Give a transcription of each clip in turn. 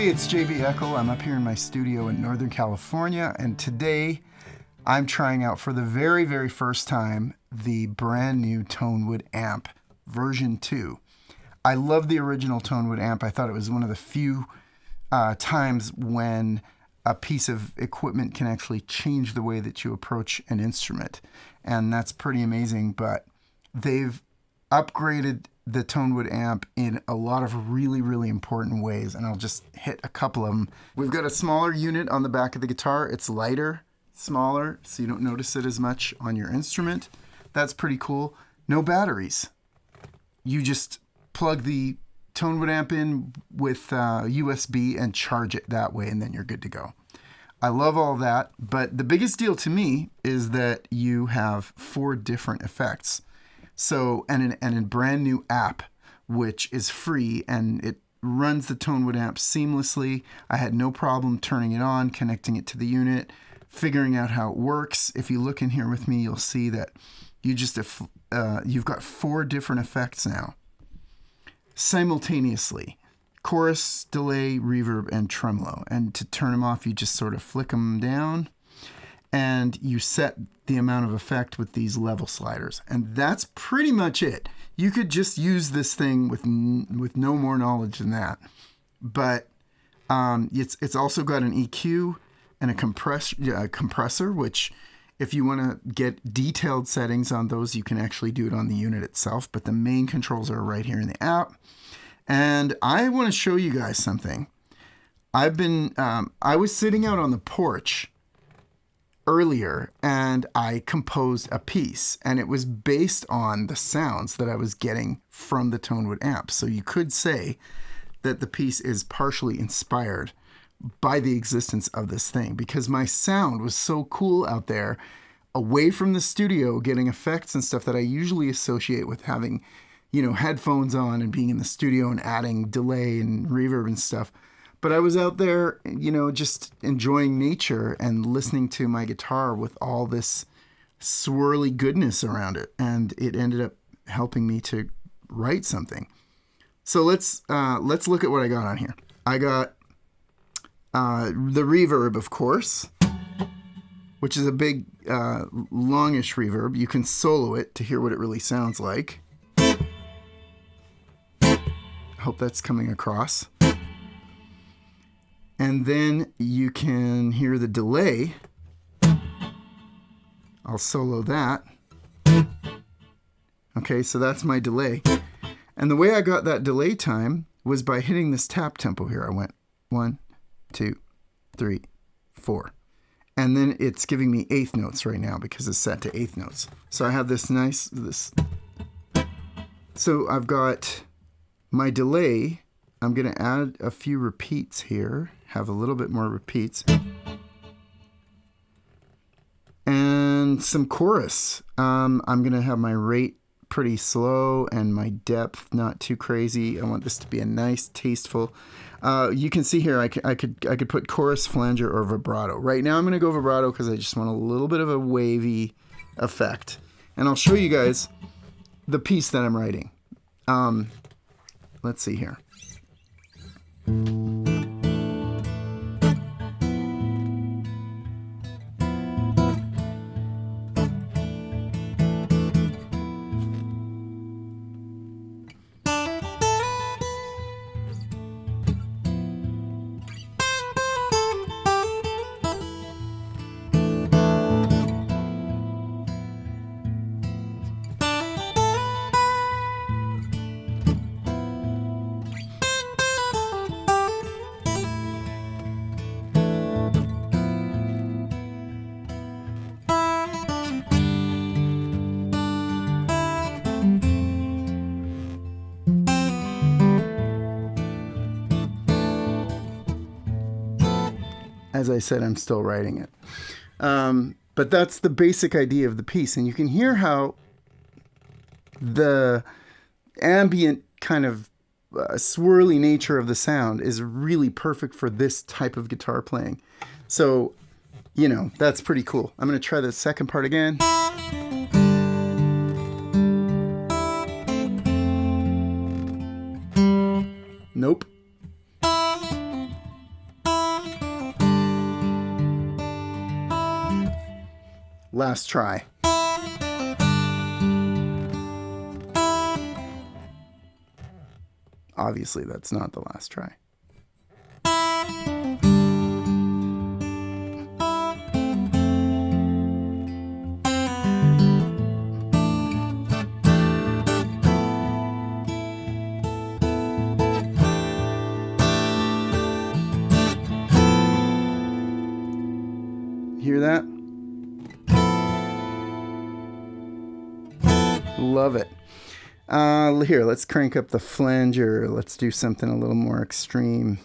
Hey, it's JB Eckl. I'm up here in my studio in Northern California, and today I'm trying out for the very, very first time the brand new Tonewood-Amp version 2. I love the original Tonewood-Amp. I thought it was one of the few times when a piece of equipment can actually change the way that you approach an instrument, and that's pretty amazing. But they've upgraded the Tonewood-Amp in a lot of really, really important ways, and I'll just hit a couple of them. We've got a smaller unit on the back of the guitar. It's lighter, smaller, so you don't notice it as much on your instrument. That's pretty cool. No batteries. You just plug the Tonewood-Amp in with USB and charge it that way, and then you're good to go. I love all that, but the biggest deal to me is that you have 4 different effects. So, and a brand new app, which is free, and it runs the Tonewood-Amp seamlessly. I had no problem turning it on, connecting it to the unit, figuring out how it works. If you look in here with me, you'll see that you've got 4 different effects now, simultaneously: chorus, delay, reverb, and tremolo. And to turn them off, you just sort of flick them down, and you set the amount of effect with these level sliders. And that's pretty much it. You could just use this thing with no more knowledge than that. But it's also got an EQ and a compressor, which if you want to get detailed settings on those, you can actually do it on the unit itself. But the main controls are right here in the app. And I want to show you guys something. I was sitting out on the porch earlier, and I composed a piece, and it was based on the sounds that I was getting from the Tonewood-Amp. So you could say that the piece is partially inspired by the existence of this thing, because my sound was so cool out there away from the studio, getting effects and stuff that I usually associate with having, headphones on and being in the studio and adding delay and reverb and stuff. But I was out there, just enjoying nature and listening to my guitar with all this swirly goodness around it. And it ended up helping me to write something. So let's look at what I got on here. I got the reverb, of course, which is a big, longish reverb. You can solo it to hear what it really sounds like. I hope that's coming across. And then you can hear the delay. I'll solo that. Okay, so that's my delay. And the way I got that delay time was by hitting this tap tempo here. I went 1, 2, 3, 4. And then it's giving me 8th notes right now because it's set to 8th notes. So I have this So I've got my delay. I'm going to add a few repeats here, have a little bit more repeats, and some chorus. I'm going to have my rate pretty slow and my depth not too crazy. I want this to be a nice, tasteful. You can see here I could put chorus, flanger, or vibrato. Right now I'm going to go vibrato because I just want a little bit of a wavy effect. And I'll show you guys the piece that I'm writing. Let's see here. As I said, I'm still writing it. But that's the basic idea of the piece. And you can hear how the ambient kind of swirly nature of the sound is really perfect for this type of guitar playing. So, that's pretty cool. I'm going to try the second part again. Nope. Last try. Obviously, that's not the last try. Hear that? Love it. Here, let's crank up the flanger. Let's do something a little more extreme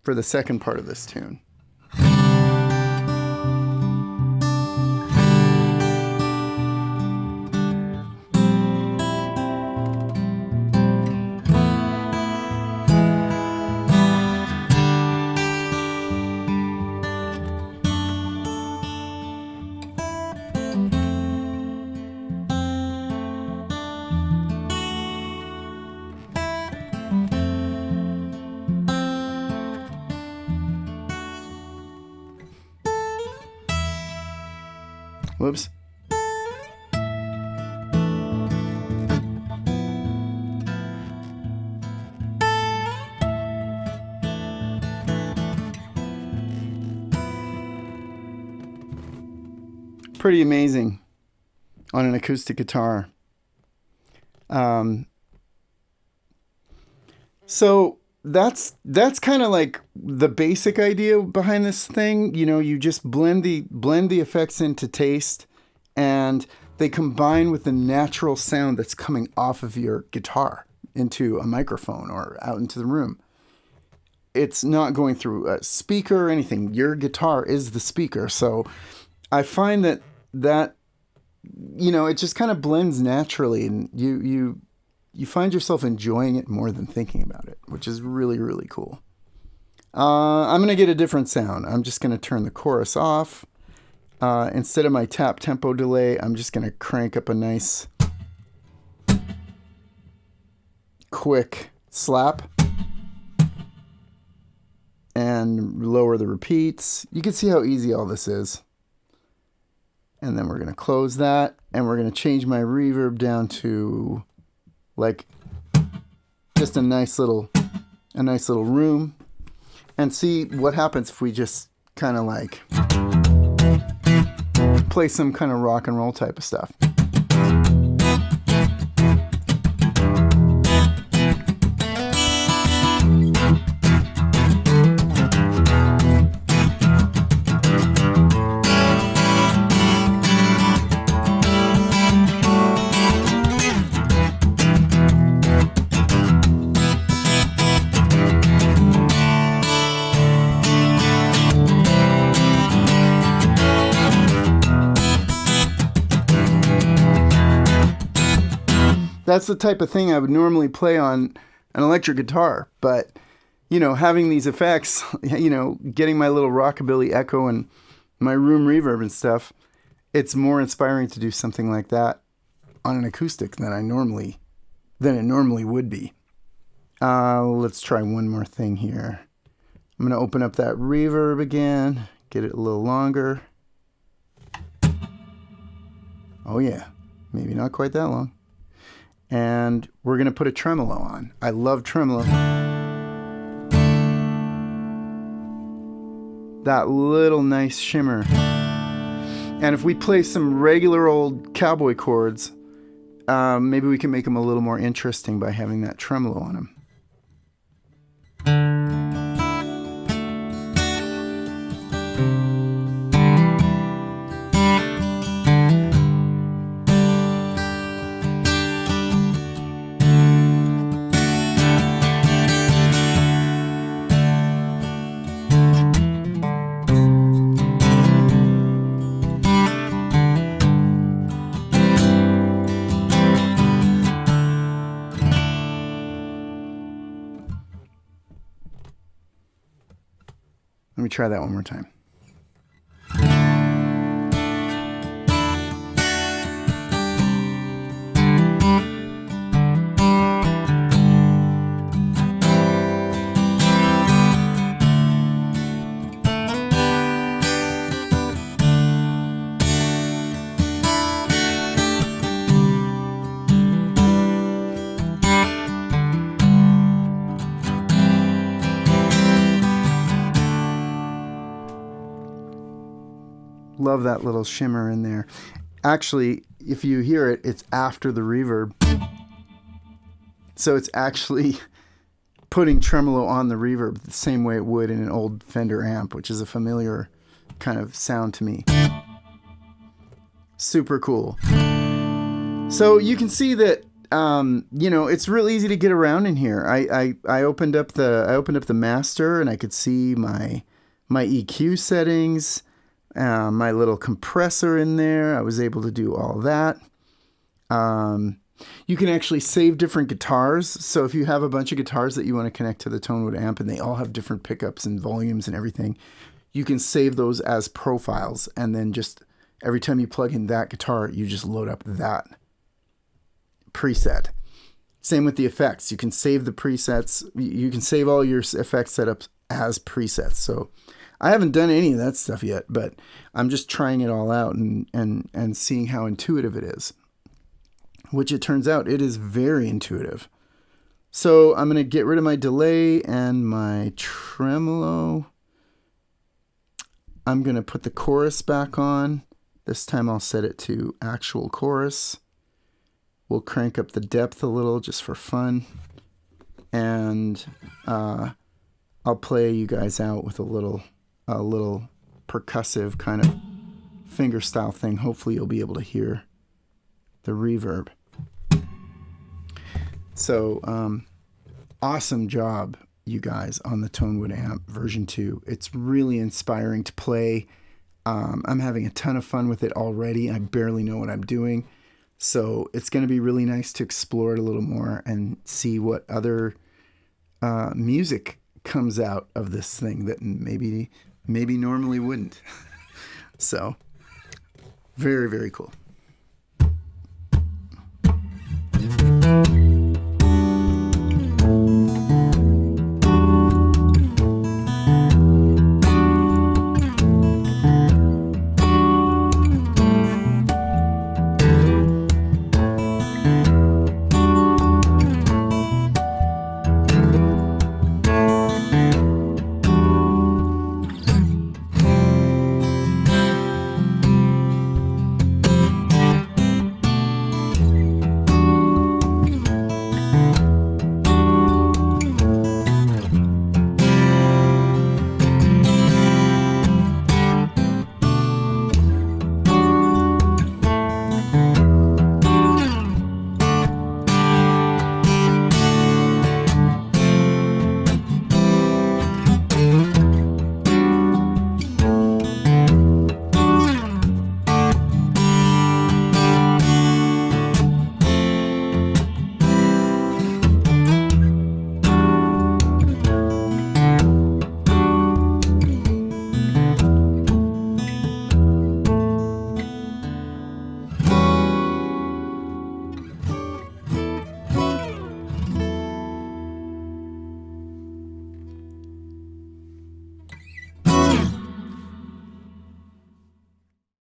for the second part of this tune. Whoops. Pretty amazing on an acoustic guitar. So that's kind of like the basic idea behind this thing. You know, you just blend the effects into taste, and they combine with the natural sound that's coming off of your guitar into a microphone or out into the room. It's not going through a speaker or anything. Your guitar is the speaker. So I find that you know, it just kind of blends naturally, and you find yourself enjoying it more than thinking about it, which is really, really cool. I'm going to get a different sound. I'm just going to turn the chorus off. Instead of my tap tempo delay, I'm just going to crank up a nice quick slap and lower the repeats. You can see how easy all this is. And then we're going to close that, and we're going to change my reverb down to like just a nice little room, and see what happens if we just kind of like play some kind of rock and roll type of stuff. That's the type of thing I would normally play on an electric guitar, but, you know, having these effects, you know, getting my little rockabilly echo and my room reverb and stuff, it's more inspiring to do something like that on an acoustic than it normally would be. Let's try one more thing here. I'm going to open up that reverb again, get it a little longer. Oh yeah, maybe not quite that long. And we're going to put a tremolo on. I love tremolo. That little nice shimmer. And if we play some regular old cowboy chords, maybe we can make them a little more interesting by having that tremolo on them. Let me try that one more time. love that little shimmer in there. Actually, if you hear it, it's after the reverb. So it's actually putting tremolo on the reverb the same way it would in an old Fender amp, which is a familiar kind of sound to me. Super cool. So you can see that you know, it's real easy to get around in here. I opened up the master, and I could see my EQ settings, my little compressor in there. I was able to do all that. You can actually save different guitars. So if you have a bunch of guitars that you want to connect to the Tonewood amp and they all have different pickups and volumes and everything, you can save those as profiles, and then just every time you plug in that guitar, you just load up that preset. Same with the effects. You can save the presets. You can save all your effect setups as presets. So I haven't done any of that stuff yet, but I'm just trying it all out and seeing how intuitive it is, which it turns out it is very intuitive. So I'm going to get rid of my delay and my tremolo. I'm going to put the chorus back on. This time I'll set it to actual chorus. We'll crank up the depth a little just for fun. And I'll play you guys out with a little percussive kind of finger style thing. Hopefully you'll be able to hear the reverb. So awesome job, you guys, on the Tonewood-Amp version 2. It's really inspiring to play. I'm having a ton of fun with it already. I barely know what I'm doing. So it's going to be really nice to explore it a little more and see what other music comes out of this thing that maybe normally wouldn't. So very, very cool.